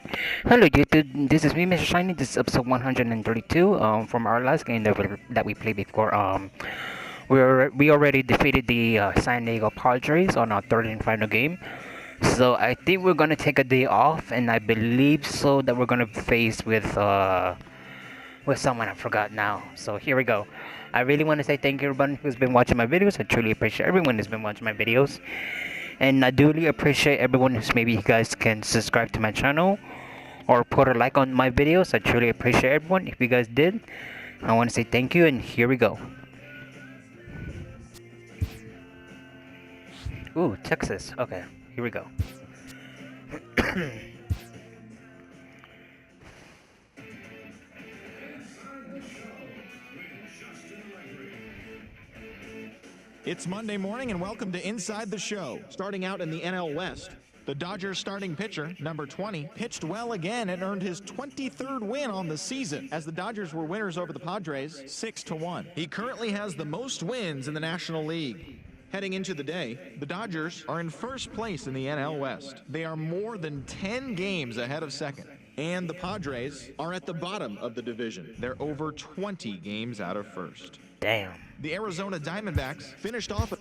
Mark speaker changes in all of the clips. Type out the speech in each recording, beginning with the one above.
Speaker 1: Hello YouTube, this is me, Mr. Shiny. This is episode 132 from our last game that we played before. We already defeated the San Diego Padres on our third and final game. So I think we're gonna take a day off, and I believe so that we're gonna face with someone I forgot now. So here we go. I really want to say thank you everyone who's been watching my videos. I truly appreciate everyone who's been watching my videos, and I duly appreciate everyone who's maybe you guys can subscribe to my channel or put a like on my videos. I truly appreciate everyone. If you guys did, I want to say thank you, and here we go. Ooh, Texas. Okay, here we go.
Speaker 2: It's Monday morning and welcome to Inside the Show. Starting out in the NL West, the Dodgers starting pitcher, number 20, pitched well again and earned his 23rd win on the season as the Dodgers were winners over the Padres 6-1. He currently has the most wins in the National League. Heading into the day, the Dodgers are in first place in the NL West. They are more than 10 games ahead of second. And the Padres are at the bottom of the division. They're over 20 games out of first.
Speaker 1: Damn.
Speaker 2: The Arizona Diamondbacks finished off.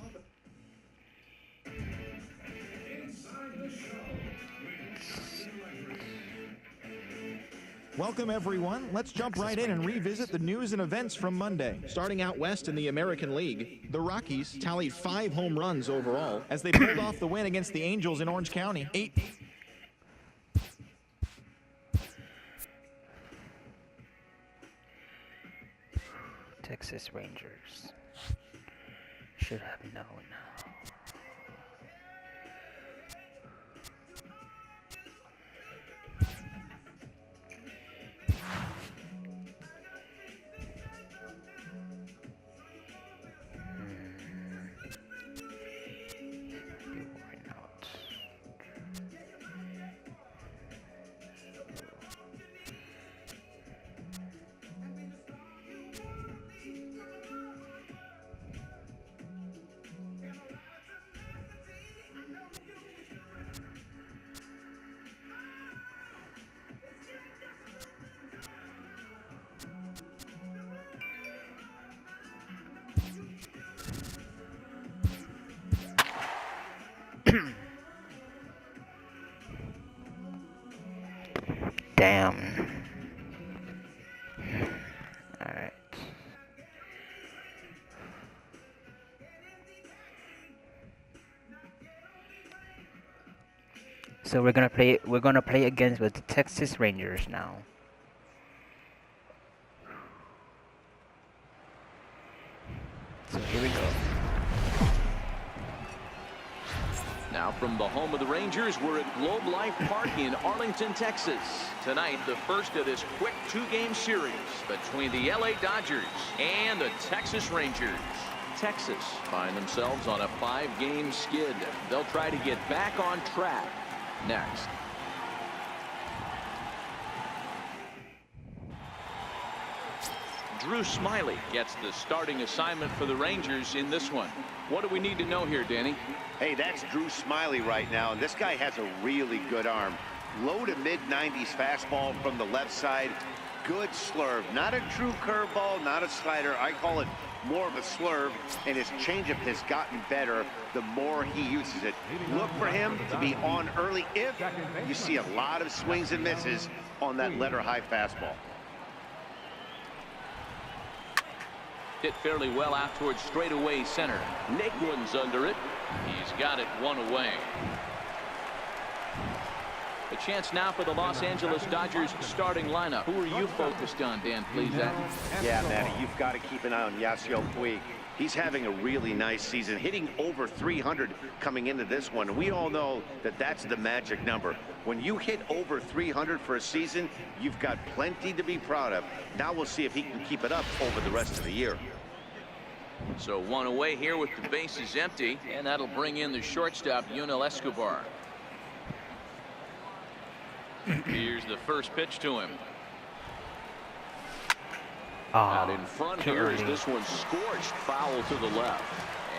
Speaker 2: Welcome, everyone. Let's jump right in and revisit the news and events from Monday. Starting out west in the American League, the Rockies tallied 5 home runs overall as they pulled off the win against the Angels in Orange County.
Speaker 1: Texas Rangers. Should have known. Damn. Alright. So we're gonna play against with the Texas Rangers now. So here we go.
Speaker 3: Now from the home of the Rangers, we're at Globe Life Park in Arlington, Texas. Tonight, the first of this quick 2-game series between the LA Dodgers and the Texas Rangers. Texas find themselves on a 5-game skid. They'll try to get back on track next. Drew Smiley gets the starting assignment for the Rangers in this one. What do we need to know here, Danny?
Speaker 4: Hey, that's Drew Smiley right now, and this guy has a really good arm. Low to mid-90s fastball from the left side. Good slurve. Not a true curveball, not a slider. I call it more of a slurve, and his changeup has gotten better the more he uses it. Look for him to be on early if you see a lot of swings and misses on that letter-high fastball.
Speaker 3: Hit fairly well out towards straightaway center. Naquin's under it. He's got it 1 away. A chance now for the Los Angeles Dodgers starting lineup. Who are you focused on, Dan Plesac?
Speaker 4: Yeah, Matty, you've got to keep an eye on Yasiel Puig. He's having a really nice season, hitting over 300 coming into this one. We all know that that's the magic number. When you hit over 300 for a season, you've got plenty to be proud of. Now we'll see if he can keep it up over the rest of the year.
Speaker 3: So 1 away here with the bases empty, and that'll bring in the shortstop, Yunel Escobar. Here's the first pitch to him. Out in front here as this one scorched foul to the left.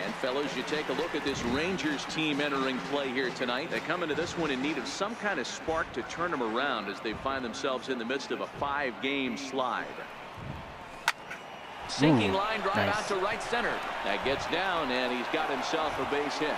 Speaker 3: And fellows, you take a look at this Rangers team entering play here tonight. They come into this one in need of some kind of spark to turn them around as they find themselves in the midst of a 5-game slide. Sinking line drive out to right center. That gets down, and he's got himself a base hit.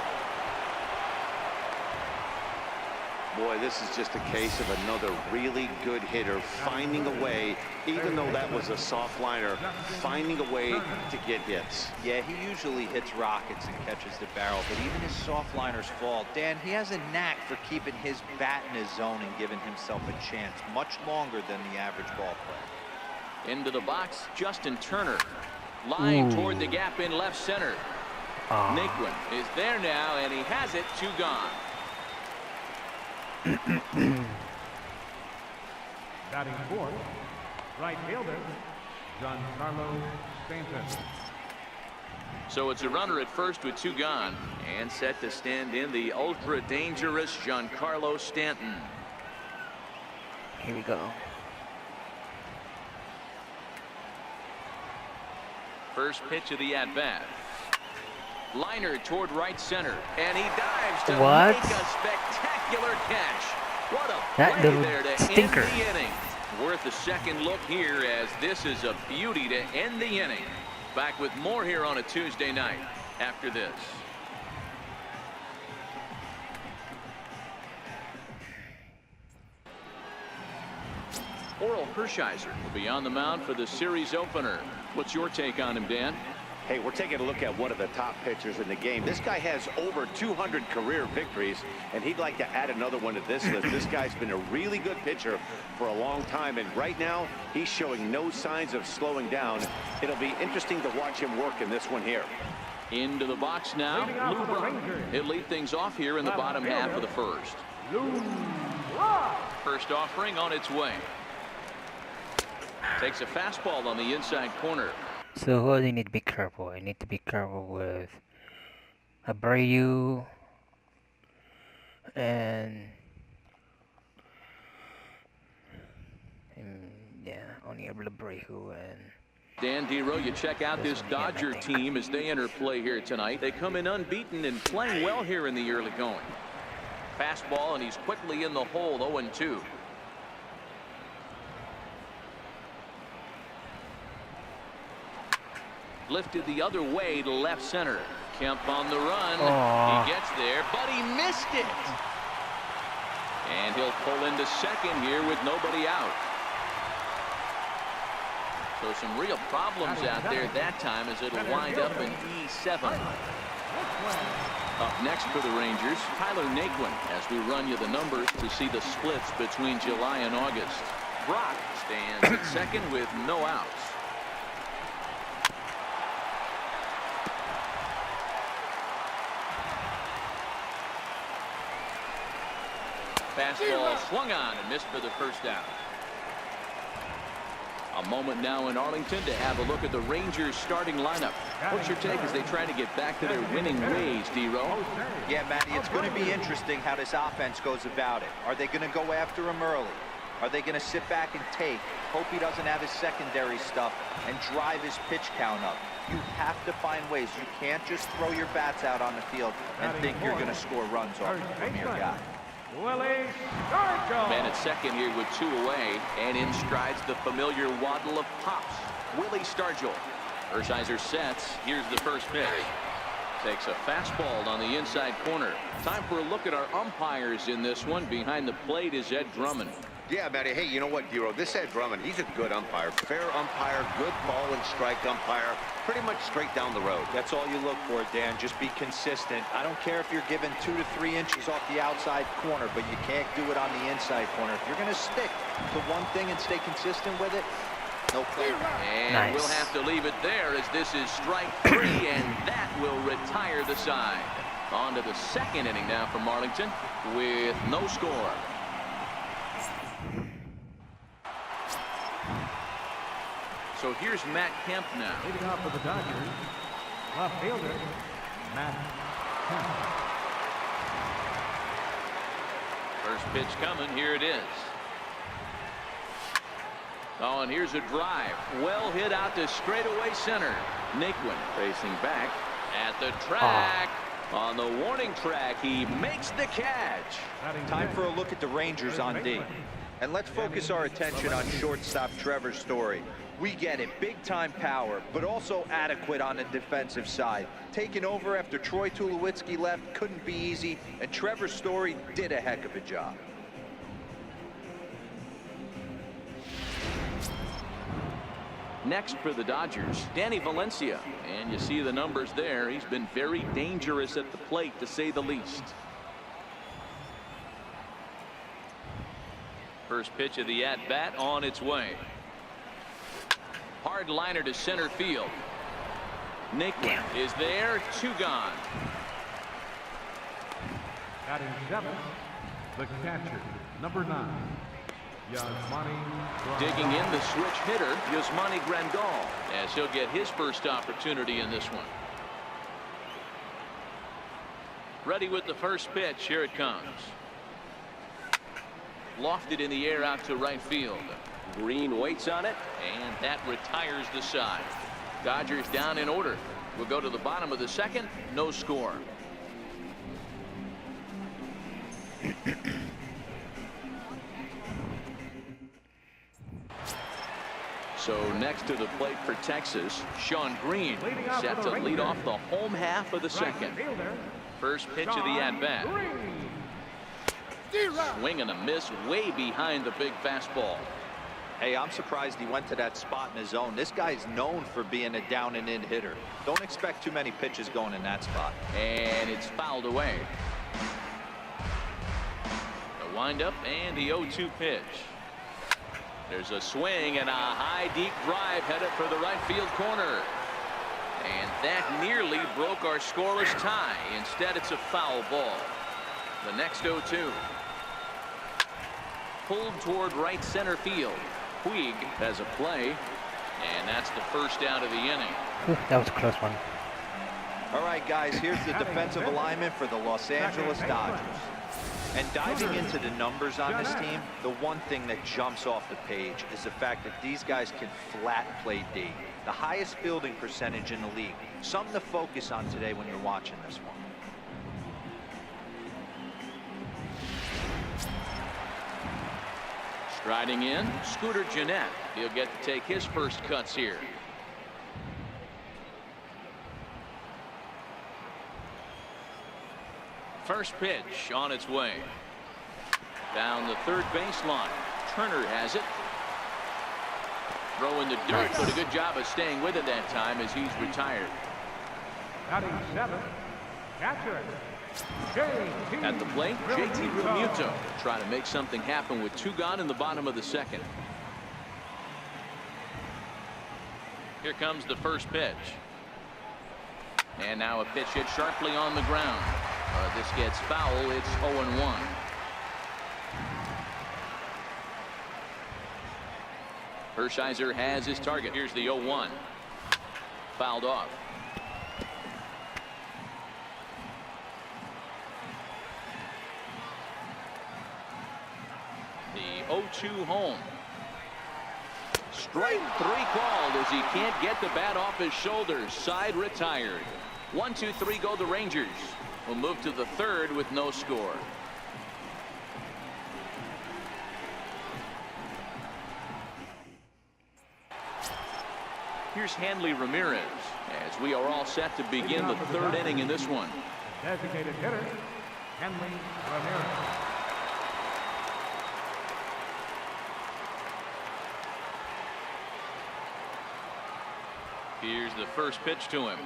Speaker 4: Boy, this is just a case of another really good hitter finding a way, even though that was a soft liner, finding a way to get hits.
Speaker 5: Yeah, he usually hits rockets and catches the barrel, but even his soft liners fall. Dan, he has a knack for keeping his bat in his zone and giving himself a chance much longer than the average ball player.
Speaker 3: Into the box, Justin Turner. Line toward the gap in left center. Naquin is there now, and he has it. 2 gone.
Speaker 6: Batting fourth, right fielder, Giancarlo Stanton.
Speaker 3: So it's a runner at first with 2 gone, and set to stand in the ultra dangerous Giancarlo Stanton.
Speaker 1: Here we go.
Speaker 3: First pitch of the at-bat. Liner toward right center, and he dives to make a spectacular catch. What a
Speaker 1: that
Speaker 3: play
Speaker 1: little
Speaker 3: there to
Speaker 1: stinker.
Speaker 3: end the inning. Worth a second look here, as this is a beauty to end the inning. Back with more here on a Tuesday night after this. Oral Hershiser will be on the mound for the series opener. What's your take on him, Dan?
Speaker 4: Hey, we're taking a look at one of the top pitchers in the game. This guy has over 200 career victories, and he'd like to add another one to this list. This guy's been a really good pitcher for a long time, and right now he's showing no signs of slowing down. It'll be interesting to watch him work in this one here.
Speaker 3: Into the box now, Lou Brock. He'll lead things off here in the bottom half of the first. First offering on its way. Takes a fastball on the inside corner.
Speaker 1: So who do I need to be careful? I need to be careful with Abreu and yeah, only Abreu and
Speaker 3: Dan Dero, you check out this Dodger team as they enter play here tonight. They come in unbeaten and playing well here in the early going. Fastball, and he's quickly in the hole. 0-2. Lifted the other way to left center. Kemp on the run. He gets there, but he missed it. And he'll pull into second here with nobody out. So some real problems out there that time, as it'll wind up in E7. Up next for the Rangers, Tyler Naquin, as we run you the numbers to see the splits between July and August. Brock stands at second with no outs. Fastball swung on and missed for the first out. A moment now in Arlington to have a look at the Rangers starting lineup. What's your take as they try to get back to their winning ways, D-Row?
Speaker 5: Yeah, Matty, it's going to be interesting how this offense goes about it. Are they going to go after him early? Are they going to sit back and take, hope he doesn't have his secondary stuff, and drive his pitch count up? You have to find ways. You can't just throw your bats out on the field and think you're going to score runs off from your guy.
Speaker 3: Man at second here with 2 away, and in strides the familiar waddle of pops. Willie Stargell. Hershiser sets. Here's the first pitch. Takes a fastball on the inside corner. Time for a look at our umpires in this one. Behind the plate is Ed Drummond.
Speaker 4: Yeah, Matty. Hey, you know what, Dero? This Ed Drummond, he's a good umpire. Fair umpire, good ball and strike umpire. Pretty much straight down the road.
Speaker 5: That's all you look for, Dan. Just be consistent. I don't care if you're given 2 to 3 inches off the outside corner, but you can't do it on the inside corner. If you're going to stick to one thing and stay consistent with it, no play.
Speaker 3: And we'll have to leave it there, as this is strike 3, and that will retire the side. On to the second inning now from Arlington with no score. So here's Matt Kemp now.
Speaker 6: Leading off for the Dodgers, left fielder, Matt Kemp.
Speaker 3: First pitch coming. Here it is. Oh, and here's a drive. Well hit out to straightaway center. Naquin racing back. At the track, on the warning track, he makes the catch.
Speaker 5: Time for a look at the Rangers on D. And let's focus our attention on shortstop Trevor Story. We get it, big-time power, but also adequate on the defensive side. Taking over after Troy Tulowitzki left couldn't be easy, and Trevor Story did a heck of a job.
Speaker 3: Next for the Dodgers, Danny Valencia. And you see the numbers there. He's been very dangerous at the plate, to say the least. First pitch of the at-bat on its way. Hard liner to center field. Naquin is there. 2 gone.
Speaker 6: Batting 7, the catcher, number 9.
Speaker 3: Digging in the switch hitter, Yasmani Grandal, as he'll get his first opportunity in this one. Ready with the first pitch. Here it comes. Lofted in the air out to right field. Green waits on it, and that retires the side. Dodgers down in order. We'll go to the bottom of the second. No score. So next to the plate for Texas, Sean Green set to lead off the home half of the second. First pitch of the at-bat. Swing and a miss way behind the big fastball.
Speaker 5: Hey, I'm surprised he went to that spot in his zone. This guy's known for being a down and in hitter. Don't expect too many pitches going in that spot.
Speaker 3: And it's fouled away. The windup and the 0-2 pitch. There's a swing and a high deep drive headed for the right field corner. And that nearly broke our scoreless tie. Instead, it's a foul ball. The next 0-2. Pulled toward right center field. Puig has a play. And that's the first out of the inning.
Speaker 1: That was a close one.
Speaker 5: All right, guys, here's the defensive alignment for the Los Angeles Dodgers. And diving into the numbers on this team, the one thing that jumps off the page is the fact that these guys can flat play D. The highest fielding percentage in the league. Something to focus on today when you're watching this one.
Speaker 3: Striding in, Scooter Gennett. He'll get to take his first cuts here. First pitch on its way. Down the third baseline. Turner has it. Throw in the dirt, but a good job of staying with it that time as he's retired.
Speaker 6: Batting 7, catcher,
Speaker 3: At the plate, JT Realmuto trying to make something happen with 2 gone in the bottom of the second. Here comes the first pitch. And now a pitch hit sharply on the ground. This gets foul. It's 0-1. Hershiser has his target. Here's the 0-1. Fouled off. The 0-2 home. Strike 3 called as he can't get the bat off his shoulders. Side retired. 1-2-3 go the Rangers. We'll move to the third with no score. Here's Hanley Ramirez as we are all set to begin the third inning in this one.
Speaker 6: designated hitter, Hanley Ramirez.
Speaker 3: Here's the first pitch to him.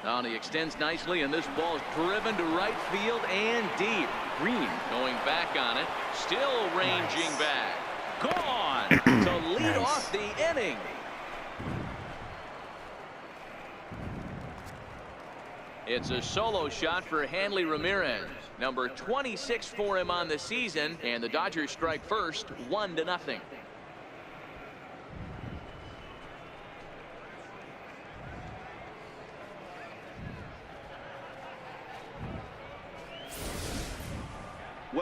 Speaker 3: Now he extends nicely, and this ball is driven to right field and deep. Green going back on it, still ranging back. Gone to lead off the inning. It's a solo shot for Hanley Ramirez. Number 26 for him on the season, and the Dodgers strike first, 1-0.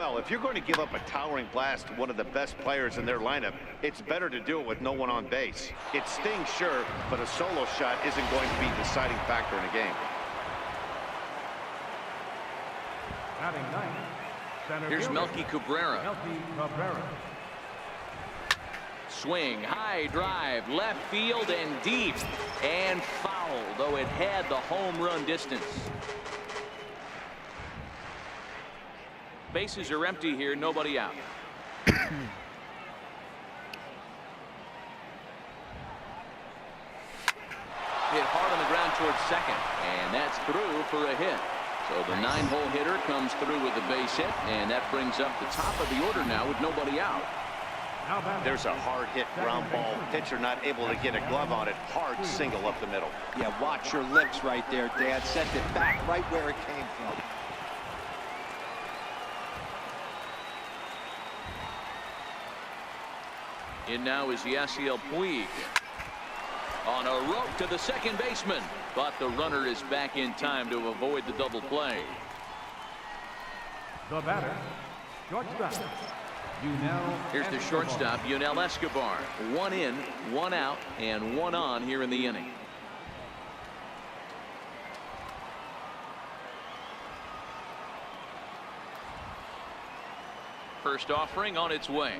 Speaker 4: well. If you're going to give up a towering blast to one of the best players in their lineup, it's better to do it with no one on base. It stings, sure, but a solo shot isn't going to be the deciding factor in a game.
Speaker 6: Batting ninth, center
Speaker 3: Here's
Speaker 6: fielder,
Speaker 3: Melky Cabrera.
Speaker 6: Melky Cabrera.
Speaker 3: Swing, high drive, left field and deep, and foul, though it had the home run distance. Bases are empty here, nobody out. Hit hard on the ground towards second, and that's through for a hit. So the 9-hole hitter comes through with the base hit, and that brings up the top of the order now with nobody out.
Speaker 4: There's a hard hit ground ball. Pitcher not able to get a glove on it. Hard single up the middle.
Speaker 5: Yeah, watch your lips right there, Dad. Sent it back right where it came from.
Speaker 3: In now is Yasiel Puig. On a rope to the second baseman, but the runner is back in time to avoid the double play.
Speaker 6: The batter, shortstop.
Speaker 3: Here's the shortstop, Yunel Escobar. 1 in, 1 out, and 1 on here in the inning. First offering on its way.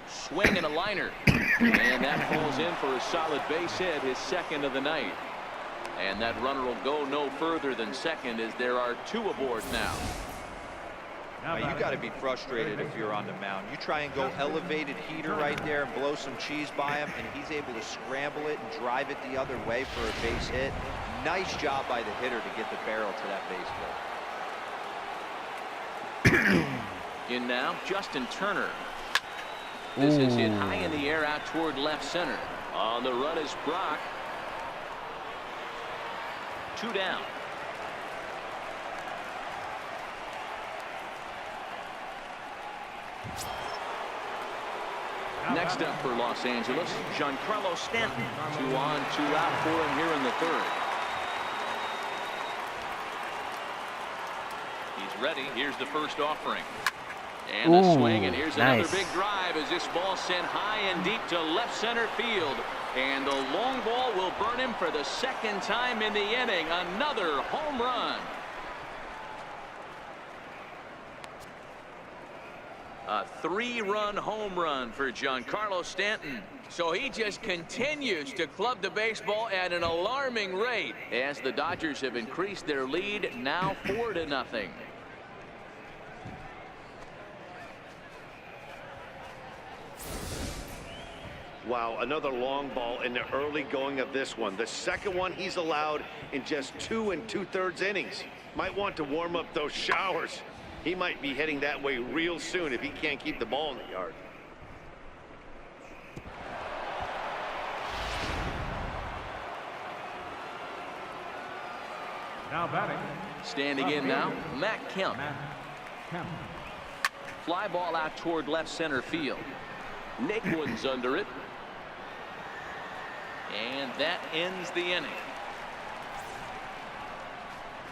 Speaker 3: Swing and a liner. And that falls in for a solid base hit, his second of the night. And that runner will go no further than second as there are 2 aboard now.
Speaker 5: Now you got to be frustrated if you're on the mound. You try and go elevated heater right there and blow some cheese by him, and he's able to scramble it and drive it the other way for a base hit. Nice job by the hitter to get the barrel to that baseball.
Speaker 3: In now, Justin Turner. This is hit high in the air out toward left center. On the run is Brock. 2 down. Next up for Los Angeles, Giancarlo Stanton. 2 on, 2 out for him here in the third. He's ready. Here's the first offering. And the swing, and here's another big drive as this ball sent high and deep to left center field. And the long ball will burn him for the second time in the inning. Another home run. A 3-run home run for Giancarlo Stanton. So he just continues to club the baseball at an alarming rate as the Dodgers have increased their lead now 4-0.
Speaker 4: Wow, another long ball in the early going of this one. The second one he's allowed in just 2 2/3 innings. Might want to warm up those showers. He might be heading that way real soon if he can't keep the ball in the yard.
Speaker 6: Now batting.
Speaker 3: Standing in now, Matt Kemp. Fly ball out toward left center field. Nick Woods under it. And that ends the inning.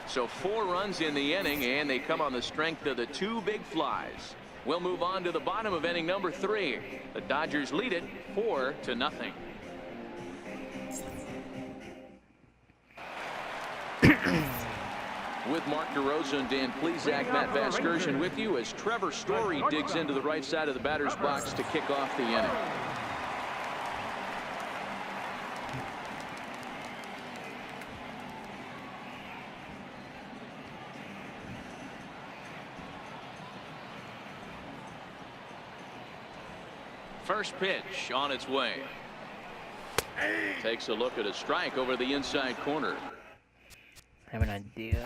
Speaker 3: So 4 runs in the inning, and they come on the strength of the 2 big flies. We'll move on to the bottom of inning number 3. The Dodgers lead it 4-0. With Mark DeRosa and Dan Plesac, Matt Vasgersian with you as Trevor Story digs into the right side of the batter's box to kick off the inning. First pitch on its way. Takes a look at a strike over the inside corner.
Speaker 1: I have an idea.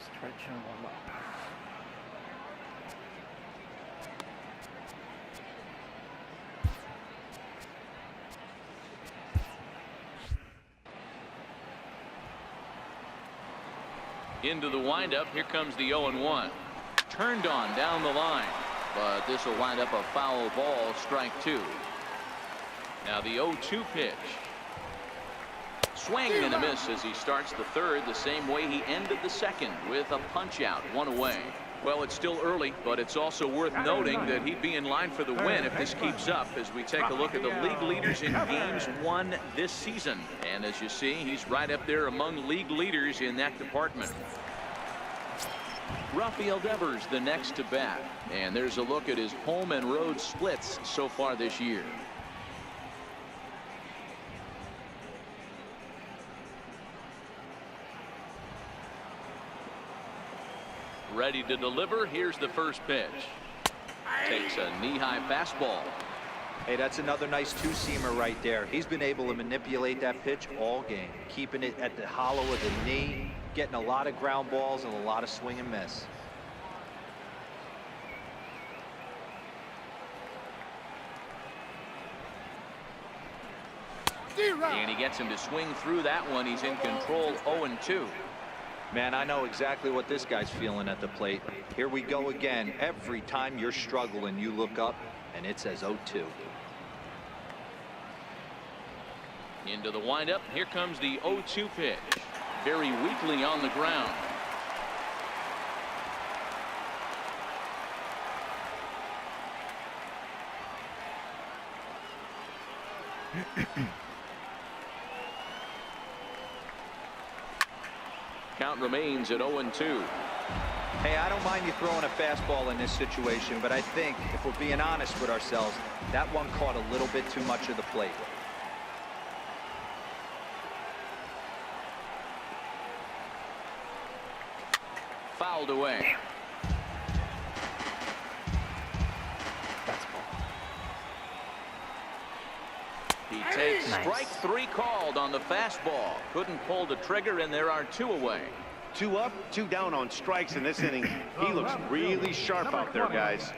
Speaker 1: Stretch and warm up.
Speaker 3: Into the windup. Here comes the 0-1. Turned on down the line, but this will wind up a foul ball, strike 2. Now the 0-2 pitch. Swing and a miss as he starts the third the same way he ended the second, with a punch out, 1 away. Well, it's still early, but it's also worth noting that he'd be in line for the win if this keeps up as we take a look at the league leaders in games won this season. And as you see, he's right up there among league leaders in that department. Rafael Devers the next to bat, and there's a look at his home and road splits so far this year. Ready to deliver. Here's the first pitch. Takes a knee-high fastball.
Speaker 5: Hey, that's another nice two-seamer right there. He's been able to manipulate that pitch all game, keeping it at the hollow of the knee, getting a lot of ground balls and a lot of swing and miss.
Speaker 3: And he gets him to swing through that one. He's in control, 0-2.
Speaker 5: Man, I know exactly what this guy's feeling at the plate. Here we go again. Every time you're struggling, you look up and it says 0-2.
Speaker 3: Into the windup. Here comes the 0-2 pitch. Very weakly on the ground. Count remains at 0-2.
Speaker 5: Hey, I don't mind you throwing a fastball in this situation, but I think if we're being honest with ourselves, that one caught a little bit too much of the plate.
Speaker 3: Fouled away. He takes strike 3 called on the fastball. Couldn't pull the trigger, and there are 2 away.
Speaker 4: 2 up, 2 down on strikes in this inning. He looks really sharp out there, guys.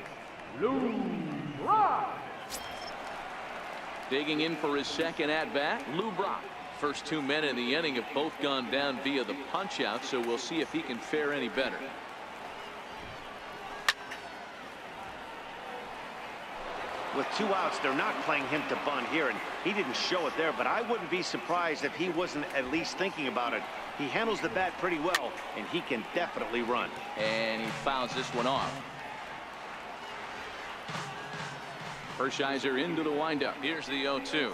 Speaker 3: Digging in for his second at-bat, Lou Brock. First 2 men in the inning have both gone down via the punch-out, so we'll see if he can fare any better.
Speaker 4: With 2 outs, they're not playing him to bunt here, and he didn't show it there, but I wouldn't be surprised if he wasn't at least thinking about it. He handles the bat pretty well, and he can definitely run.
Speaker 3: And he fouls this one off. Hershiser into the windup. Here's the 0-2.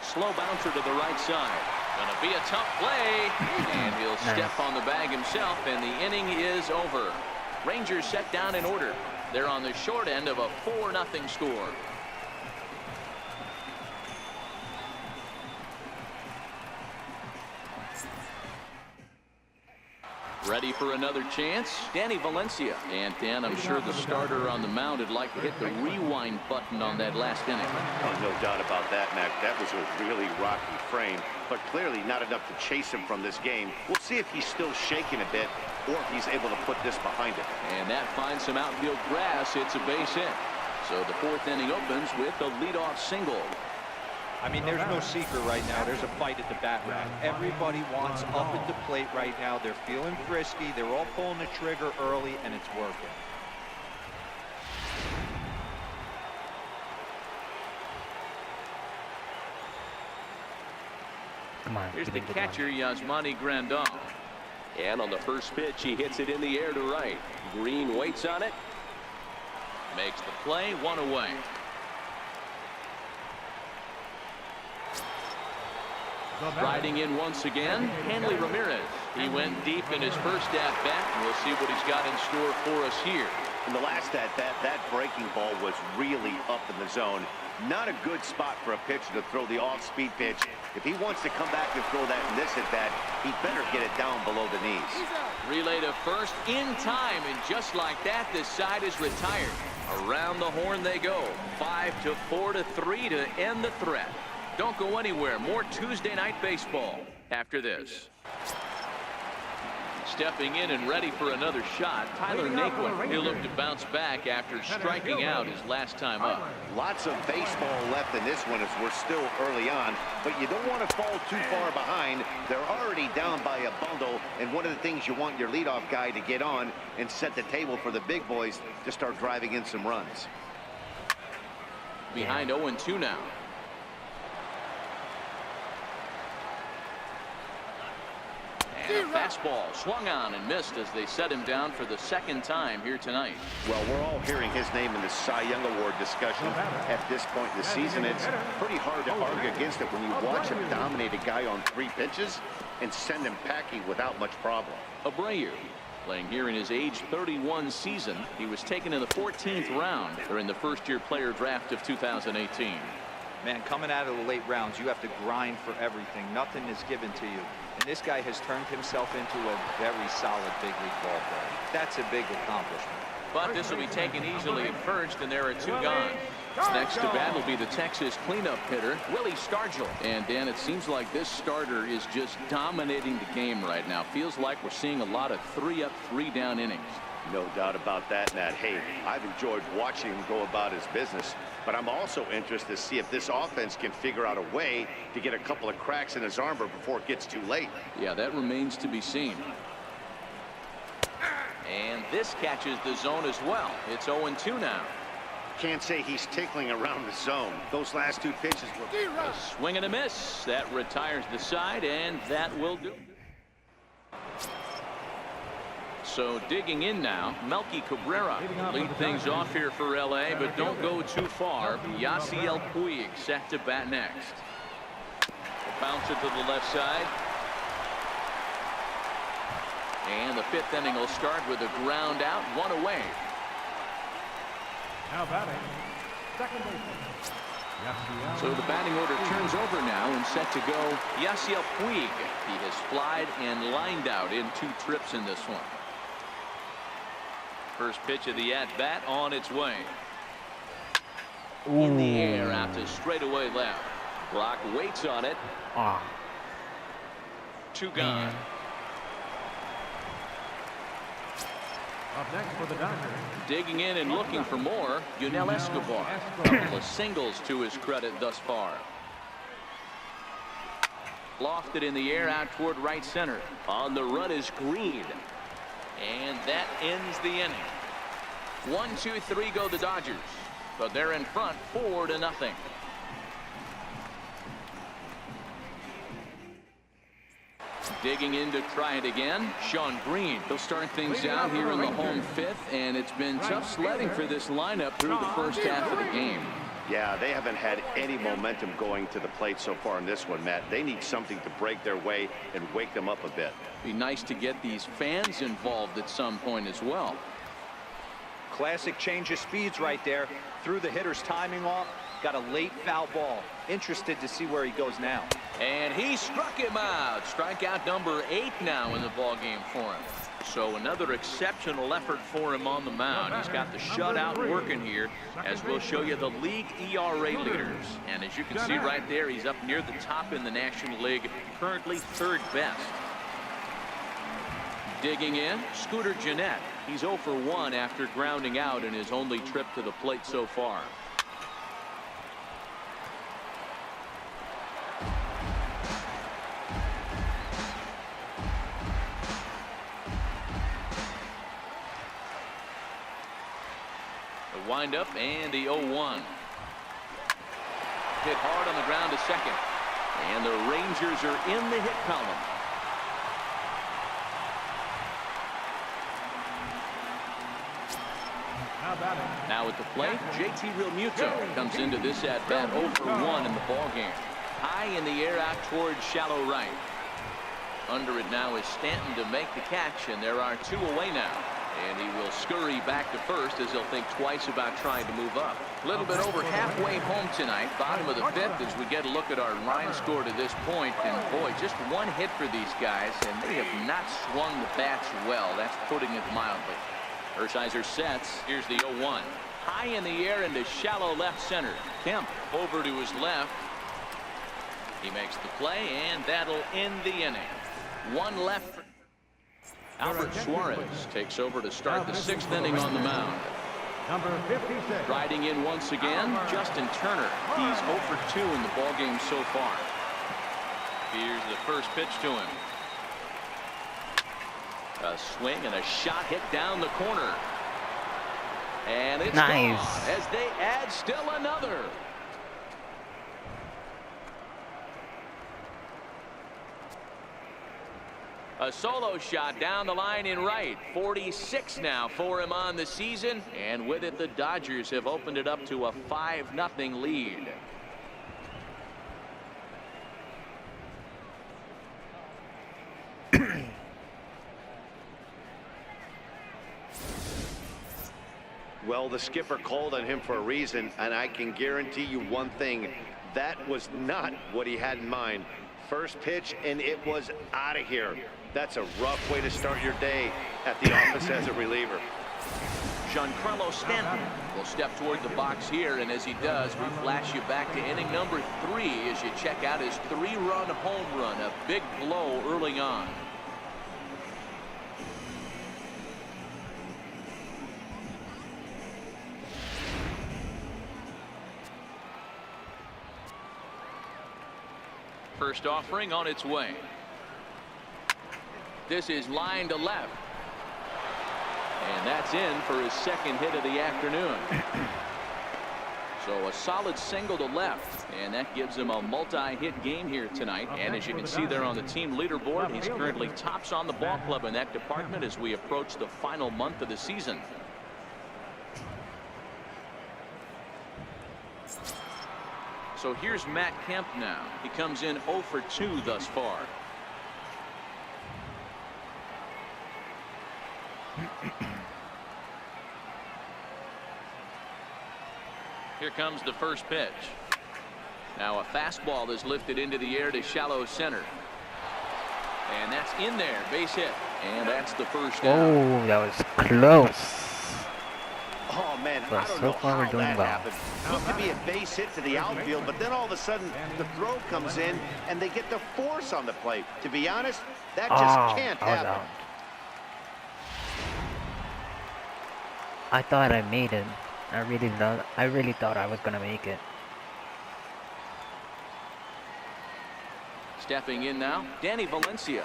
Speaker 3: Slow bouncer to the right side. Gonna be a tough play, and he'll step on the bag himself, and the inning is over. Rangers set down in order. They're on the short end of a 4-0 score. Ready for another chance, Danny Valencia. And Dan, I'm sure the starter on the mound would like to hit the rewind button on that last inning.
Speaker 4: Oh, no doubt about that, Mac. That was a really rocky frame, but clearly not enough to chase him from this game. We'll see if he's still shaking a bit or if he's able to put this behind him.
Speaker 3: And that finds some outfield grass. It's a base hit. So the 4th inning opens with a leadoff single.
Speaker 5: I mean, there's no secret right now. There's a fight at the bat rack. Everybody wants up at the plate right now. They're feeling frisky. They're all pulling the trigger early, and it's working.
Speaker 1: Come on.
Speaker 3: Here's the catcher, Yasmani Grandal. And on the first pitch, he hits it in the air to right. Green waits on it. Makes the play, 1 away. Riding in once again, Hanley Ramirez. He went deep in his first at-bat, and we'll see what he's got in store for us here.
Speaker 4: In the last at-bat, that breaking ball was really up in the zone. Not a good spot for a pitcher to throw the off-speed pitch. If he wants to come back and throw that in this at-bat, he better get it down below the knees.
Speaker 3: Relay to first in time, and just like that, this side is retired. Around the horn they go. 5-4 to 3 to end the threat. Don't go anywhere. More Tuesday night baseball after this. Stepping in and ready for another shot, Tyler Naquin. He'll look to bounce back after striking out his last time up.
Speaker 4: Lots of baseball left in this one as we're still early on, but you don't want to fall too far behind. They're already down by a bundle, and one of the things you want your leadoff guy to get on and set the table for the big boys to start driving in some runs.
Speaker 3: Behind 0-2 now. And a fastball swung on and missed as they set him down for the second time here tonight.
Speaker 4: Well, we're all hearing his name in the Cy Young Award discussion at this point in the season. It's pretty hard to argue against it when you watch him dominate a guy on 3 pitches and send him packing without much problem.
Speaker 3: Abreu, playing here in his age 31 season. He was taken in the 14th round during the first-year player draft of 2018.
Speaker 5: Man, coming out of the late rounds, you have to grind for everything. Nothing is given to you. And this guy has turned himself into a very solid big league ball player. That's a big accomplishment.
Speaker 3: But this will be taken easily at first, and there are 2 gone. Next to bat will be the Texas cleanup hitter, Willie Stargell. And, Dan, it seems like this starter is just dominating the game right now. Feels like we're seeing a lot of 3-up, 3-down innings.
Speaker 4: No doubt about that, Matt. Hey, I've enjoyed watching him go about his business, but I'm also interested to see if this offense can figure out a way to get a couple of cracks in his armor before it gets too late.
Speaker 3: Yeah, that remains to be seen. And this catches the zone as well. It's 0-2 now.
Speaker 4: Can't say he's tickling around the zone. Those last 2 pitches were
Speaker 3: a swing and a miss. That retires the side, and that will do. So digging in now, Melky Cabrera lead things off here for LA, but don't go too far. Yasiel Puig set to bat next. Bounce it to the left side. And the 5th inning will start with a ground out, 1 away.
Speaker 6: Now batting, second baseman.
Speaker 3: So the batting order turns over now and set to go Yasiel Puig. He has flied and lined out in 2 trips in this one. First pitch of the at-bat on its way. In the air out to straightaway left. Brock waits on it. 2 gone.
Speaker 6: Up next for the Dodgers.
Speaker 3: Digging in and looking for more, Yunel Escobar. Couple of singles to his credit thus far. Lofted in the air out toward right center. On the run is Green. And that ends the inning. 1, 2, 3 go the Dodgers, but they're in front 4-0. Digging in to try it again, Sean Green. He'll start things out here in the home 5th, and it's been tough sledding for this lineup through the first half of the game.
Speaker 4: Yeah, they haven't had any momentum going to the plate so far in this one, Matt. They need something to break their way and wake them up a bit.
Speaker 3: Be nice to get these fans involved at some point as well.
Speaker 5: Classic change of speeds right there. Threw the hitter's timing off. Got a late foul ball. Interested to see where he goes now.
Speaker 3: And he struck him out. Strikeout number 8 now in the ballgame for him. So another exceptional effort for him on the mound. He's got the shutout working here, as we'll show you the league ERA leaders. And as you can see right there, he's up near the top in the National League, currently 3rd best. Digging in, Scooter Gennett. He's 0 for 1 after grounding out in his only trip to the plate so far. The windup and the 0-1. Hit hard on the ground to second. And the Rangers are in the hit column. Now at the plate, JT Realmuto comes into this at-bat 0 for 1 in the ballgame. High in the air out towards shallow right. Under it now is Stanton to make the catch, and there are 2 away now. And he will scurry back to first as he'll think twice about trying to move up. A little bit over halfway home tonight, bottom of the 5th, as we get a look at our line score to this point. And boy, just 1 hit for these guys, and they have not swung the bats well. That's putting it mildly. Hershiser sets. Here's the 0-1. High in the air into shallow left center. Kemp over to his left. He makes the play, and that'll end the inning. 1 left. Albert Suarez takes over to start the 6th inning on the mound.
Speaker 6: Number 56.
Speaker 3: Riding in once again, Justin Turner. He's 0 for 2 in the ballgame so far. Here's the first pitch to him. A swing and a shot hit down the corner. And it's
Speaker 1: nice.
Speaker 3: Gone as they add still another. A solo shot down the line in right. 46 now for him on the season. And with it, the Dodgers have opened it up to a 5-0 lead.
Speaker 4: Well, the skipper called on him for a reason, and I can guarantee you one thing. That was not what he had in mind. First pitch, and it was out of here. That's a rough way to start your day at the office as a reliever.
Speaker 3: Giancarlo Stanton will step toward the box here, and as he does, we flash you back to inning number 3 as you check out his 3-run home run, a big blow early on. First offering on its way. This is line to left. And that's in for his second hit of the afternoon. So a solid single to left, and that gives him a multi-hit game here tonight. And as you can see there on the team leaderboard, he's currently tops on the ball club in that department as we approach the final month of the season. So here's Matt Kemp now. He comes in 0 for 2 thus far. Here comes the first pitch. Now a fastball is lifted into the air to shallow center. And that's in there. Base hit. And that's the first out.
Speaker 1: Oh, that was close.
Speaker 4: Oh, man,
Speaker 1: But
Speaker 4: I don't
Speaker 1: so
Speaker 4: know
Speaker 1: far we're
Speaker 4: how
Speaker 1: doing
Speaker 4: that
Speaker 1: well.
Speaker 4: happened. Looked to be a base hit to the outfield, but then all of a sudden the throw comes in and they get the force on the plate. To be honest, that just can't happen.
Speaker 1: Out. I thought I made it. I really thought I was gonna make it.
Speaker 3: Stepping in now, Danny Valencia.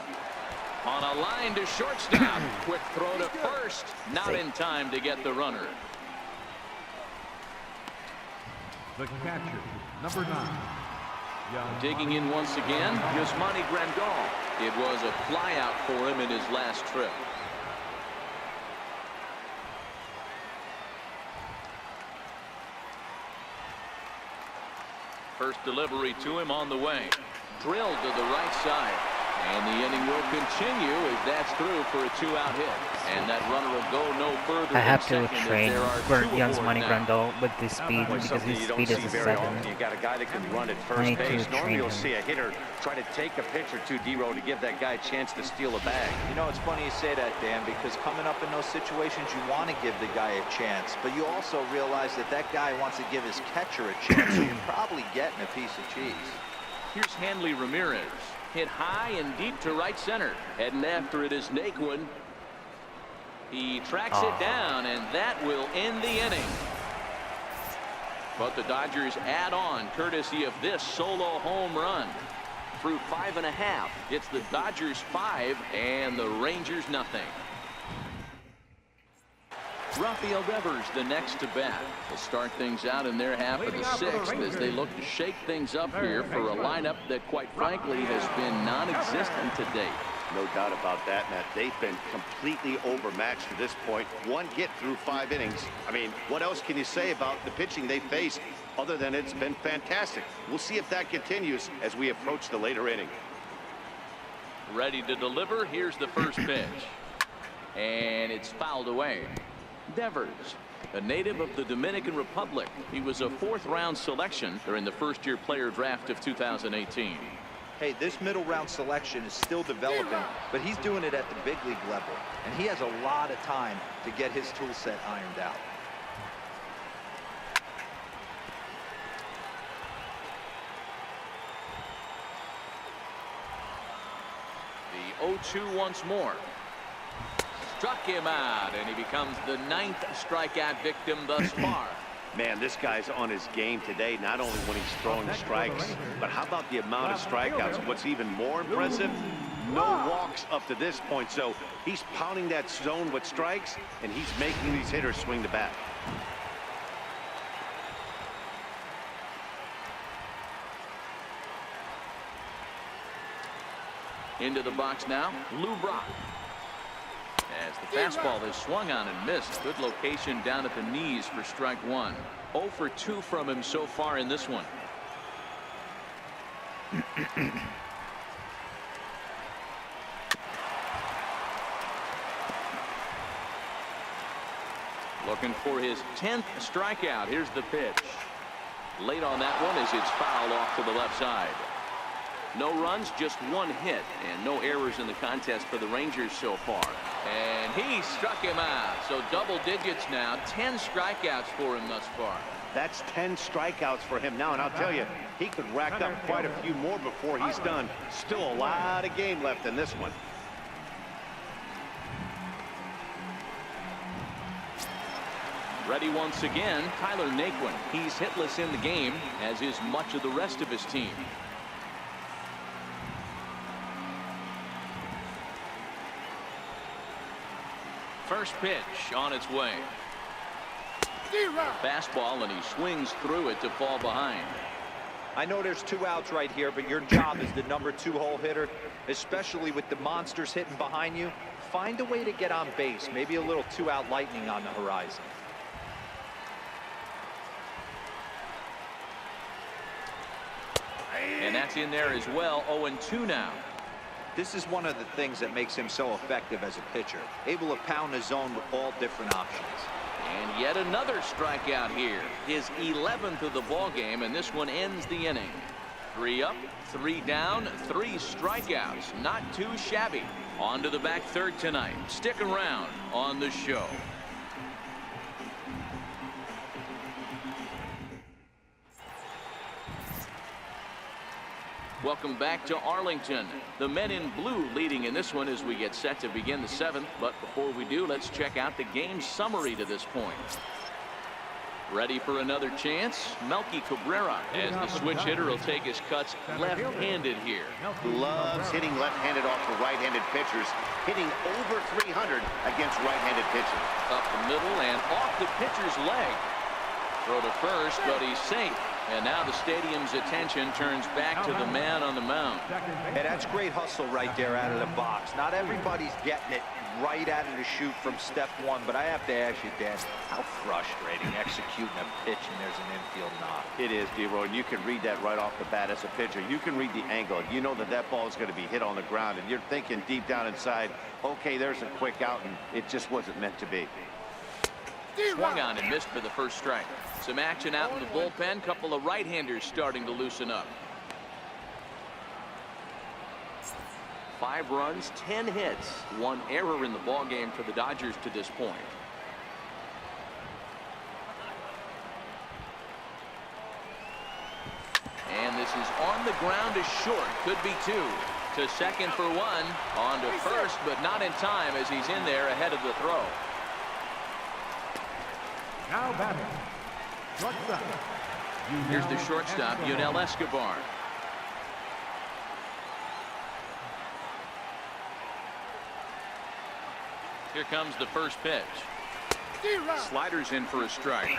Speaker 3: On a line to shortstop. Quick throw to first. Not in time to get the runner.
Speaker 6: The catcher, number 9.
Speaker 3: Digging in once again, Yasmani Grandal. It was a flyout for him in his last trip. First delivery to him on the way. Drilled to the right side. And the inning will continue as that's through for a 2-out hit. And that runner will go no further.
Speaker 1: I have
Speaker 3: than
Speaker 1: to
Speaker 3: second as
Speaker 1: train
Speaker 3: there are
Speaker 1: for
Speaker 3: 2 aboard
Speaker 1: Yasmani
Speaker 3: now.
Speaker 1: Grandal with this speed because his speed is a 7.
Speaker 7: You got a guy that can run at
Speaker 1: I
Speaker 7: first
Speaker 1: need to
Speaker 7: base.
Speaker 1: train
Speaker 7: Normally you'll
Speaker 1: him.
Speaker 7: see a hitter try to take a pitch or two, D-Row, to give that guy a chance to steal a bag.
Speaker 5: You know, it's funny you say that, Dan, because coming up in those situations, you want to give the guy a chance, but you also realize that that guy wants to give his catcher a chance, so you're probably getting a piece of cheese.
Speaker 3: Here's Hanley Ramirez. Hit high and deep to right center. Heading after it is Naquin. He tracks it down, and that will end the inning. But the Dodgers add on courtesy of this solo home run. Through 5.5, it's the Dodgers 5 and the Rangers nothing. Rafael Devers the next to bat. Will start things out in their half of the 6th as they look to shake things up here for a lineup that quite frankly has been non-existent to date.
Speaker 4: No doubt about that, Matt. They've been completely overmatched to this point. One get through 5 innings. I mean, what else can you say about the pitching they faced other than it's been fantastic? We'll see if that continues as we approach the later inning.
Speaker 3: Ready to deliver. Here's the first pitch. And it's fouled away. Devers, a native of the Dominican Republic. He was a 4th-round selection during the first-year player draft of 2018.
Speaker 5: Hey, this middle round selection is still developing, but he's doing it at the big league level, and he has a lot of time to get his tool set ironed out.
Speaker 3: The 0-2 once more. Struck him out, and he becomes the 9th strikeout victim thus far.
Speaker 4: Man, this guy's on his game today, not only when he's throwing strikes, but how about the amount of strikeouts? What's even more impressive, no walks up to this point. So he's pounding that zone with strikes, and he's making these hitters swing the bat.
Speaker 3: Into the box now, Lou Brock. As the fastball is swung on and missed. Good location down at the knees for strike one. 0 for 2 from him so far in this one. Looking for his 10th strikeout. Here's the pitch. Late on that one as it's fouled off to the left side. No runs, just 1 hit, and no errors in the contest for the Rangers so far. And he struck him out. So double digits now. 10 strikeouts for him thus far.
Speaker 4: That's 10 strikeouts for him now, and I'll tell you, he could rack up quite a few more before he's done. Still a lot of game left in this one.
Speaker 3: Ready once again, Tyler Naquin. He's hitless in the game, as is much of the rest of his team. First pitch on its way. Fastball, and he swings through it to fall behind.
Speaker 5: I know there's 2 outs right here, but your job as the number 2 hole hitter, especially with the monsters hitting behind you, find a way to get on base. Maybe a little 2-out lightning on the horizon.
Speaker 3: And that's in there as well. 0-2 now.
Speaker 5: This is one of the things that makes him so effective as a pitcher, able to pound the zone with all different options.
Speaker 3: And yet another strikeout here. His 11th of the ball game, and this one ends the inning. 3 up, 3 down, 3 strikeouts. Not too shabby. On to the back third tonight. Stick around on the show. Welcome back to Arlington. The men in blue leading in this one as we get set to begin the 7th. But before we do, let's check out the game summary to this point. Ready for another chance? Melky Cabrera, as the switch hitter, will take his cuts left-handed here.
Speaker 4: Loves hitting left-handed off the right-handed pitchers, hitting over 300 against right-handed pitchers.
Speaker 3: Up the middle and off the pitcher's leg. Throw to first, but he's safe. And now the stadium's attention turns back to the man on the mound.
Speaker 5: Hey, that's great hustle right there out of the box. Not everybody's getting it right out of the chute from step 1, but I have to ask you, Dan, how frustrating executing a pitch and there's an infield knock.
Speaker 4: It is, D-Roy, and you can read that right off the bat as a pitcher. You can read the angle. You know that that ball is going to be hit on the ground, and you're thinking deep down inside, okay, there's a quick out, and it just wasn't meant to be.
Speaker 3: Swung on and missed for the first strike. Some action out in the bullpen. Couple of right-handers starting to loosen up. 5 runs, 10 hits, 1 error in the ball game for the Dodgers to this point. And this is on the ground to short. Could be 2. To second for 1. On to first, but not in time as he's in there ahead of the throw.
Speaker 6: Now batting. Shortstop.
Speaker 3: Here's the shortstop, Yunel Escobar. Here comes the first pitch. Sliders in for a strike.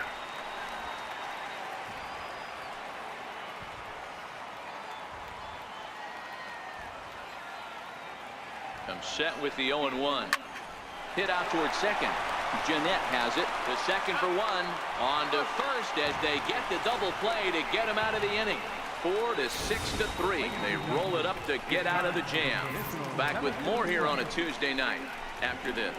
Speaker 3: Comes set with the 0-1. Hit out towards second. Jeanette has it. To second for 1. On to first as they get the double play to get him out of the inning. 4 to 6 to 3. They roll it up to get out of the jam. Back with more here on a Tuesday night after this.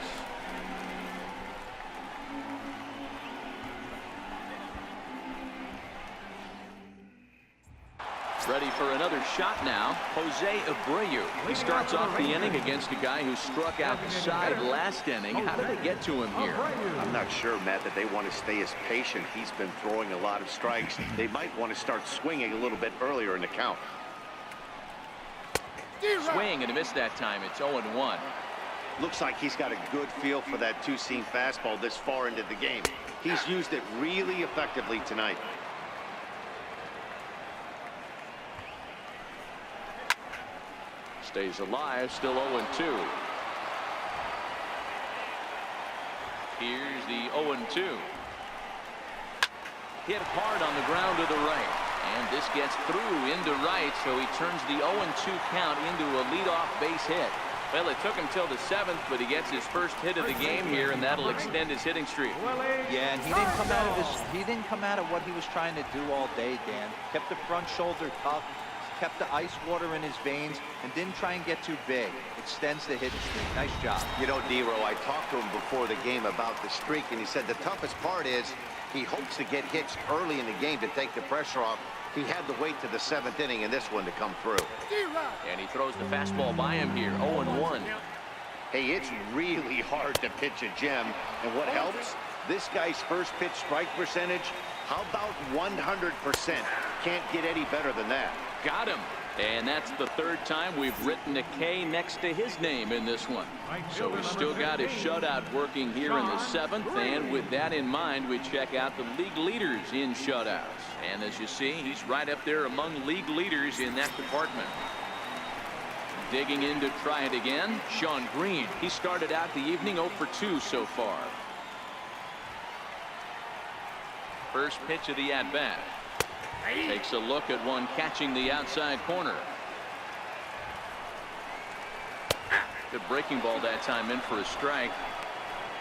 Speaker 3: Ready for another shot now. Jose Abreu. He starts off the inning against a guy who struck outside last inning. How did they get to him here?
Speaker 4: I'm not sure, Matt, that they want to stay as patient. He's been throwing a lot of strikes. They might want to start swinging a little bit earlier in the count.
Speaker 3: Swing and a miss that time. It's 0-1.
Speaker 4: Looks like he's got a good feel for that two-seam fastball this far into the game. He's used it really effectively tonight.
Speaker 3: Stays alive, still 0-2. Here's the 0-2. Hit hard on the ground to the right. And this gets through into right, so he turns the 0-2 count into a leadoff base hit. Well, it took him till the 7th, but he gets his first hit of the game here, and that'll extend his hitting streak.
Speaker 5: Yeah, and he didn't come out of what he was trying to do all day, Dan. Kept the front shoulder tough, kept the ice water in his veins, and didn't try and get too big. Extends the hitting streak. Nice job.
Speaker 4: You know, Dero, I talked to him before the game about the streak, and he said the toughest part is he hopes to get hits early in the game to take the pressure off. He had to wait to the 7th inning in this one to come through.
Speaker 3: And he throws the fastball by him here, 0-1.
Speaker 4: Hey, it's really hard to pitch a gem. And what helps? This guy's first pitch strike percentage, how about 100%? Can't get any better than that.
Speaker 3: Got him. And that's the 3rd time we've written a K next to his name in this one. So he's still got his shutout working here in the 7th. And with that in mind, we check out the league leaders in shutouts. And as you see, he's right up there among league leaders in that department. Digging in to try it again, Sean Green. He started out the evening 0 for 2 so far. First pitch of the at-bat. Takes a look at one catching the outside corner. Good breaking ball that time in for a strike.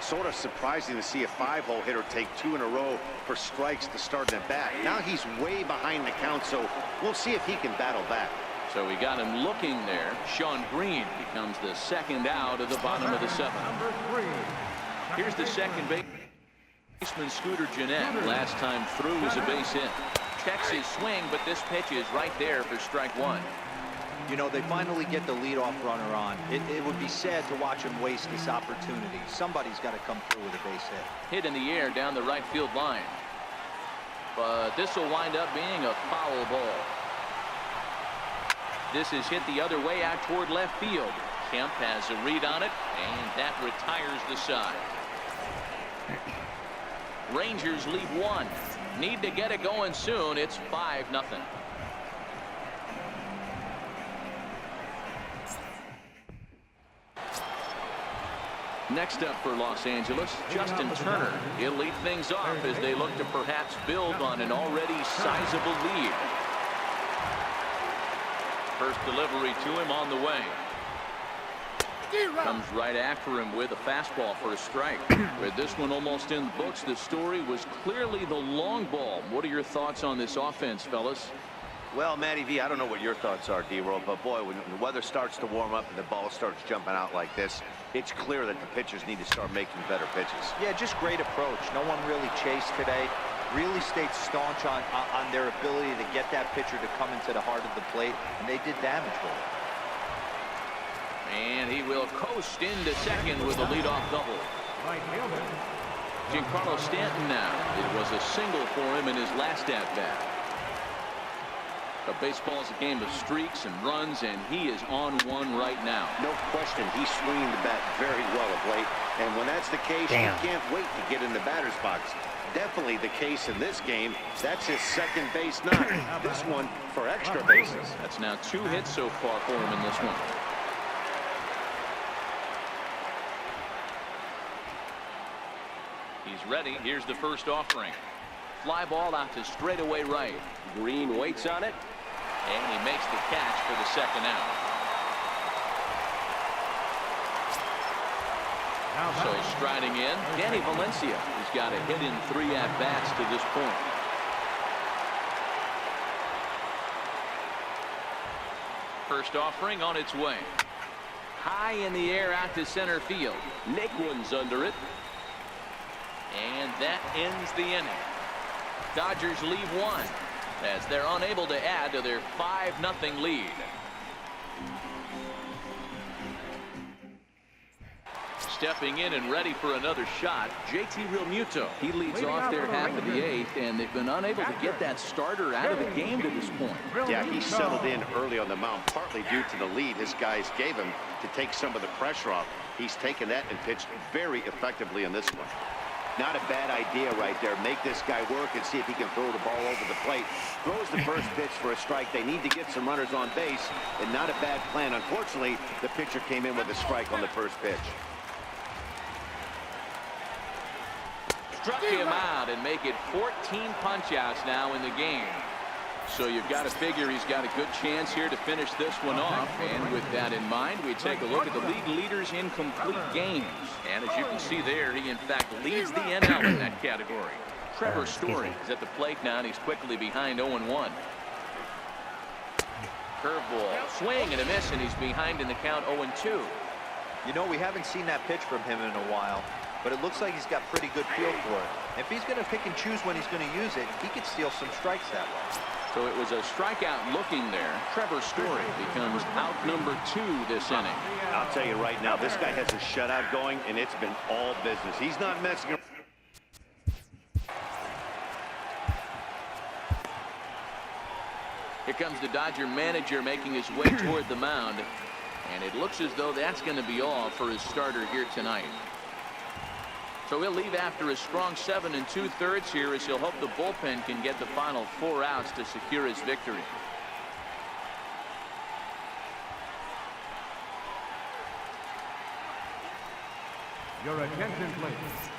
Speaker 4: Sort of surprising to see a 5-hole hitter take 2 in a row for strikes to start an at-bat. Now he's way behind the count, so we'll see if he can battle back.
Speaker 3: So we got him looking there. Sean Green becomes the 2nd out of the bottom of the 7th. Here's the second baseman, Scooter Gennett. Last time through was a base hit. Checks his swing, but this pitch is right there for strike 1.
Speaker 5: You know, they finally get the leadoff runner on. It would be sad to watch him waste this opportunity. Somebody's got to come through with a base hit.
Speaker 3: Hit in the air down the right field line. But this will wind up being a foul ball. This is hit the other way out toward left field. Kemp has a read on it, and that retires the side. Rangers lead 1. Need to get it going soon. It's 5-0. Next up for Los Angeles, Justin Turner. He'll lead things off as they look to perhaps build on an already sizable lead. First delivery to him on the way. Comes right after him with a fastball for a strike. With this one almost in the books, the story was clearly the long ball. What are your thoughts on this offense, fellas?
Speaker 4: Well, Matty V, I don't know what your thoughts are, D-Roll, but boy, when the weather starts to warm up and the ball starts jumping out like this, it's clear that the pitchers need to start making better pitches.
Speaker 5: Yeah, just great approach. No one really chased today. Really stayed staunch on their ability to get that pitcher to come into the heart of the plate, and they did damage with it.
Speaker 3: And he will coast into second with a leadoff double. Giancarlo Stanton now. It was a single for him in his last at-bat. But baseball is a game of streaks and runs, and he is on one right now.
Speaker 4: No question, he's swinging the bat very well of late. And when that's the case, he can't wait to get in the batter's box. Definitely the case in this game. That's his second base knock. This one for extra bases.
Speaker 3: That's now 2 hits so far for him in this one. He's ready. Here's the first offering. Fly ball out to straightaway right. Green waits on it, and he makes the catch for the 2nd out. So striding in, Danny Valencia. He's got a hit in 3 at-bats to this point. First offering on its way. High in the air out to center field. Naquin's under it. And that ends the inning. Dodgers leave 1 as they're unable to add to their 5-0 lead. Stepping in and ready for another shot, JT Realmuto. He leads off their half of the 8th, and they've been unable to get that starter out of the game to this point.
Speaker 4: Yeah, he settled in early on the mound, partly due to the lead his guys gave him to take some of the pressure off. He's taken that and pitched very effectively in this one. Not a bad idea right there. Make this guy work and see if he can throw the ball over the plate. Throws the first pitch for a strike. They need to get some runners on base, and not a bad plan. Unfortunately, the pitcher came in with a strike on the first pitch.
Speaker 3: Struck him out and make it 14 punch-outs now in the game. So you've got to figure he's got a good chance here to finish this one off. And with that in mind, we take a look at the league leaders in complete games. And as you can see there, he in fact leads the NL in that category. Trevor Story is at the plate now, and he's quickly behind 0-1. Curveball, swing and a miss, and he's behind in the count 0-2.
Speaker 5: You know, we haven't seen that pitch from him in a while, but it looks like he's got pretty good feel for it. If he's going to pick and choose when he's going to use it, he could steal some strikes that way.
Speaker 3: So it was a strikeout looking there. Trevor Story becomes out number 2 this inning.
Speaker 4: I'll tell you right now, this guy has a shutout going, and it's been all business. He's not messing around.
Speaker 3: Here comes the Dodger manager making his way toward the mound. And it looks as though that's going to be all for his starter here tonight. So he'll leave after a strong 7 2/3 here, as he'll hope the bullpen can get the final 4 outs to secure his victory.
Speaker 6: Your attention, please.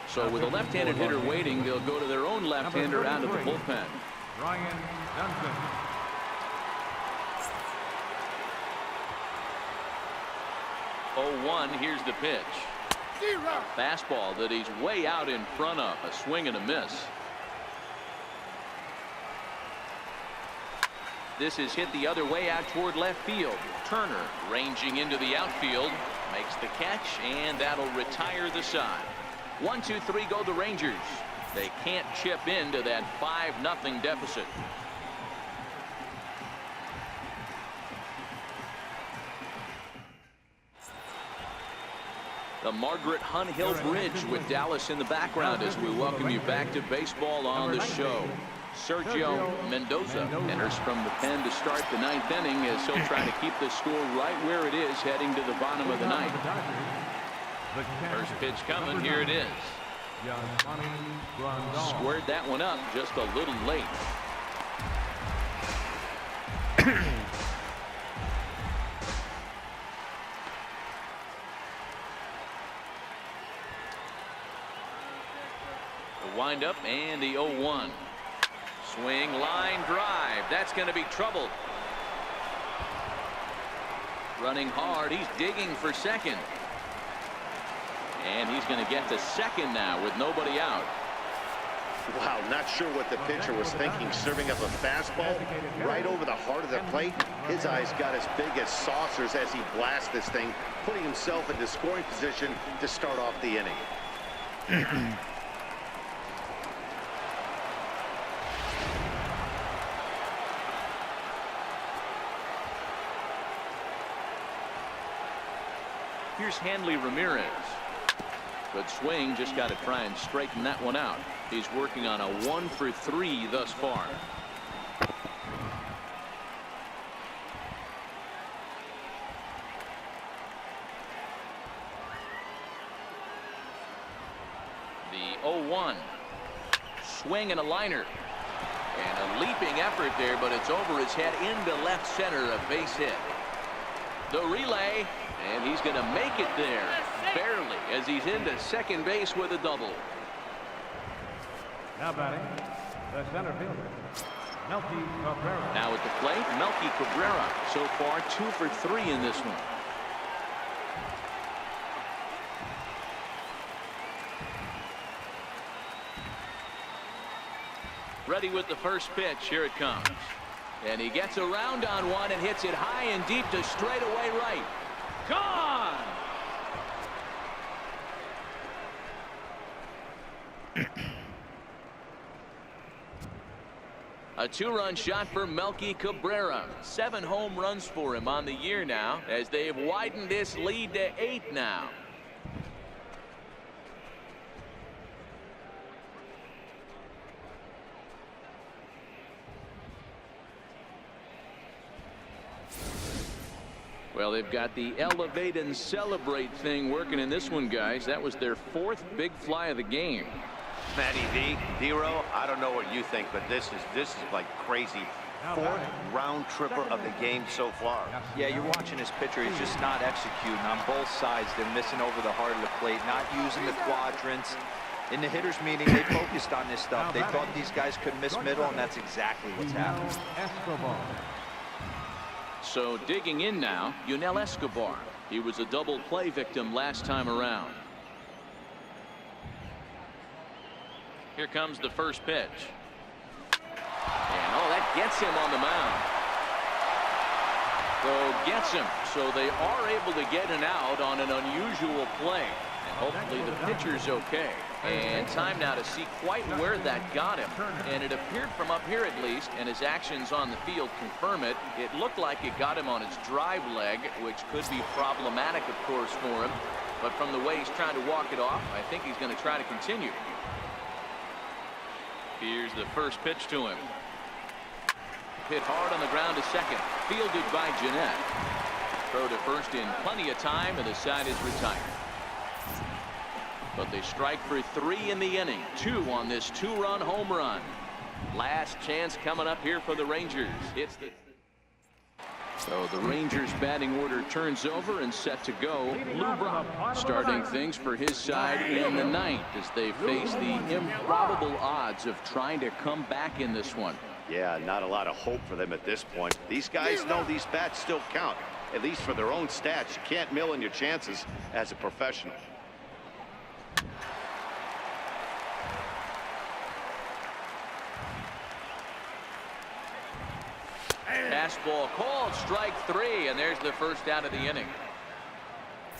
Speaker 3: So with a left-handed hitter waiting, they'll go to their own left-hander out of the bullpen.
Speaker 6: Ryan Johnson.
Speaker 3: 0-1, here's the pitch. Fastball that he's way out in front of. A swing and a miss. This is hit the other way out toward left field. Turner ranging into the outfield, makes the catch, and that'll retire the side. 1-2-3 go the Rangers. They can't chip into that 5-0 deficit. The Margaret Hunt Hill Bridge with Dallas in the background as we welcome you back to baseball on the show. Sergio Mendoza enters from the pen to start the 9th inning, as he'll try to keep the score right where it is heading to the bottom of the 9th. First pitch coming, here it is. Squared that one up just a little late. Wind up and the 0-1. Swing, line drive. That's going to be trouble. Running hard. He's digging for second. And he's going to get to second now with nobody out.
Speaker 4: Wow, not sure what the pitcher was thinking, serving up a fastball right over the heart of the plate. His eyes got as big as saucers as he blasts this thing, putting himself into scoring position to start off the inning.
Speaker 3: Here's Hanley Ramirez. Good swing, just got to try and straighten that one out. He's working on a 1 for 3 thus far. The 0-1. Swing and a liner. And a leaping effort there, but it's over his head into left center, a base hit. The relay. And he's going to make it there, barely, as he's into second base with a double.
Speaker 6: Now batting, the center fielder, Melky Cabrera.
Speaker 3: Now at the plate, Melky Cabrera. So far, 2 for 3 in this one. Ready with the first pitch. Here it comes. And he gets around on one and hits it high and deep to straightaway right. Gone! A 2-run shot for Melky Cabrera. 7 home runs for him on the year now, as they've widened this lead to 8 now. Well, they've got the elevate and celebrate thing working in this one, guys. That was their 4th big fly of the game.
Speaker 4: Matty V, D-Row, I don't know what you think, but this is like crazy. 4th round tripper of the game so far.
Speaker 5: Yeah, you're watching this pitcher. He's just not executing on both sides. They're missing over the heart of the plate, not using the quadrants. In the hitters meeting, they focused on this stuff. They thought these guys could miss middle, and that's exactly what's happened.
Speaker 3: So digging in now, Yunel Escobar. He was a double play victim last time around. Here comes the first pitch. And that gets him on the mound. So gets him. So they are able to get an out on an unusual play. And hopefully the pitcher's okay. And time now to see quite where that got him. And it appeared from up here at least, and his actions on the field confirm it. It looked like it got him on his drive leg, which could be problematic, of course, for him. But from the way he's trying to walk it off, I think he's going to try to continue. Here's the first pitch to him. Hit hard on the ground to second. Fielded by Jeanette. Throw to first in plenty of time, and the side is retired. But they strike for 3 in the inning. 2 on this 2-run home run. Last chance coming up here for the Rangers. So the Rangers batting order turns over and set to go. Lou Brock starting things for his side in the 9th as they face the improbable odds of trying to come back in this one.
Speaker 4: Yeah, not a lot of hope for them at this point. These guys know these bats still count, at least for their own stats. You can't mill in your chances as a professional.
Speaker 3: Fastball called, strike 3, and there's the first out of the inning.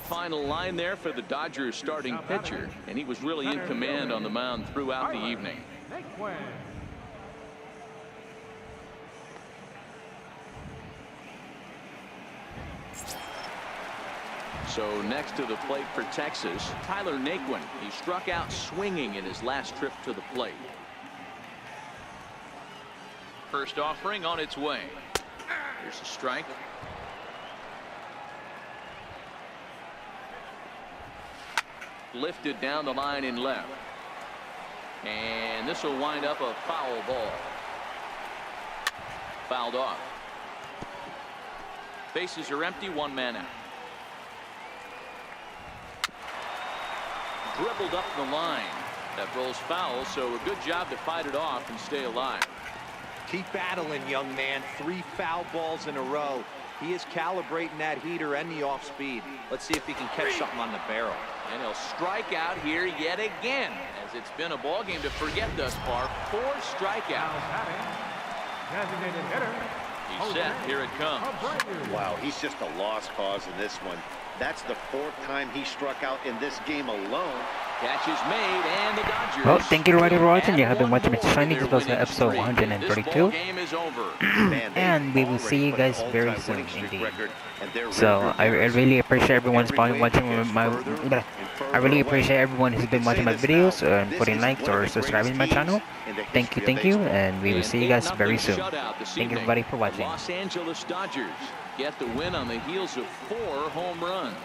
Speaker 3: Final line there for the Dodgers starting pitcher, and he was really in command on the mound throughout the evening. So next to the plate for Texas, Tyler Naquin. He struck out swinging in his last trip to the plate. First offering on its way. Here's a strike. Lifted down the line in left. And this will wind up a foul ball. Fouled off. Bases are empty, 1 man out. Dribbled up the line. That rolls foul, so a good job to fight it off and stay alive.
Speaker 5: Keep battling, young man. 3 foul balls in a row. He is calibrating that heater and the off speed. Let's see if he can catch something on the barrel.
Speaker 3: And he'll strike out here yet again, as it's been a ball game to forget thus far. 4 strikeouts.
Speaker 6: Designated hitter.
Speaker 3: He's set. Here it comes.
Speaker 4: Wow, he's just a lost cause in this one. That's the 4th time he struck out in this game alone.
Speaker 3: Catch is made, and the Dodgers.
Speaker 1: Well, thank you everybody for watching. You have been watching Mr. Shiny. This was episode 132. And we will see you guys very soon indeed. So I really appreciate everyone's been watching my. I really appreciate everyone who's been watching my videos and putting likes or subscribing to my channel. Thank you, and we will see you guys very soon. Thank you everybody for watching.
Speaker 3: Los Angeles Dodgers get the win on the heels of 4 home runs.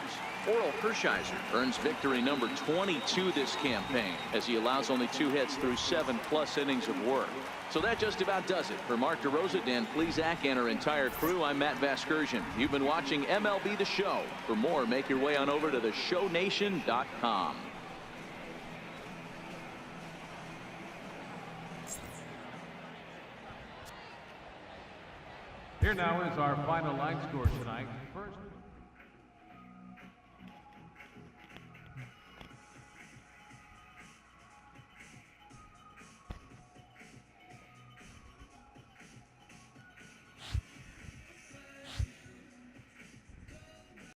Speaker 3: Oral Hershiser earns victory number 22 this campaign, as he allows only 2 hits through 7+ innings of work. So that just about does it. For Mark DeRosa, Dan Plesac, and our entire crew, I'm Matt Vasgersian. You've been watching MLB The Show. For more, make your way on over to theshownation.com.
Speaker 6: Here now is our final line score tonight. First.